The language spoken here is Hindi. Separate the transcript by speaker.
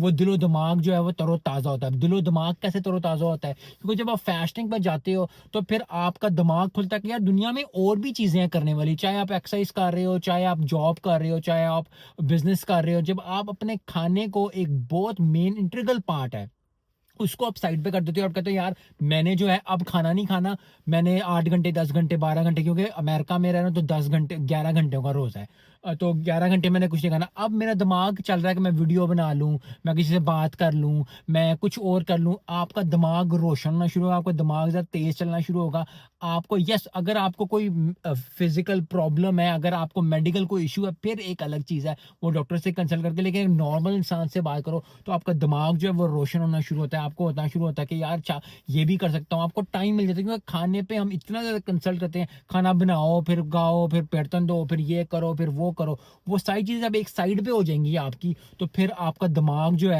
Speaker 1: वो दिलो-दिमाग जो है वो तरो-ताज़ा होता है। दिलो-दिमाग कैसे तरो-ताज़ा होता है? क्योंकि जब आप फास्टिंग पे जाते हो, तो फिर आपका दिमाग खुलता है कि यार दुनिया में और भी चीज़ें हैं करने वाली। चाहे आप एक्सरसाइज़ कर रहे हो, चाहे आप जॉब कर रहे हो, चाहे आप बिज़नेस कर रहे हो। जब आप अपने खाने को एक बहुत मेन इंटीग्रल पार्ट है, उसको आप साइड पे कर देते हो और कहते हो यार मैंने जो है अब खाना नहीं खाना, मैंने 8 घंटे, 10 घंटे, 12 घंटे, क्योंकि अमेरिका में रह रहा हूँ तो 10 घंटे 11 घंटों का रोज़ा है। तो 11 घंटे मैंने कुछ नहीं खाना। अब मेरा दिमाग चल रहा है कि मैं वीडियो बना लूँ, मैं किसी से बात कर लूँ, मैं कुछ और कर लूँ। आपका दिमाग रोशन होना शुरू होगा, आपका दिमाग ज़रा तेज़ चलना शुरू होगा। आपको यस, अगर आपको कोई फिज़िकल प्रॉब्लम है, अगर आपको मेडिकल कोई इश्यू है, फिर एक अलग चीज़ है, वो डॉक्टर से कंसल्ट करके, लेकिन एक नॉर्मल इंसान से बात करो, तो आपका दिमाग जो है वो रोशन होना शुरू होता है। आपको होना शुरू होता है कि यार चा ये भी कर सकता हूँ। आपको टाइम मिल जाता है क्योंकि खाने पे हम इतना ज़्यादा कंसल्ट करते हैं, खाना बनाओ, फिर गाओ, फिर बर्तन धो, फिर ये करो, फिर वो करो। वो सारी चीज़ें जब एक साइड पे हो जाएँगी आपकी, तो फिर आपका दिमाग जो है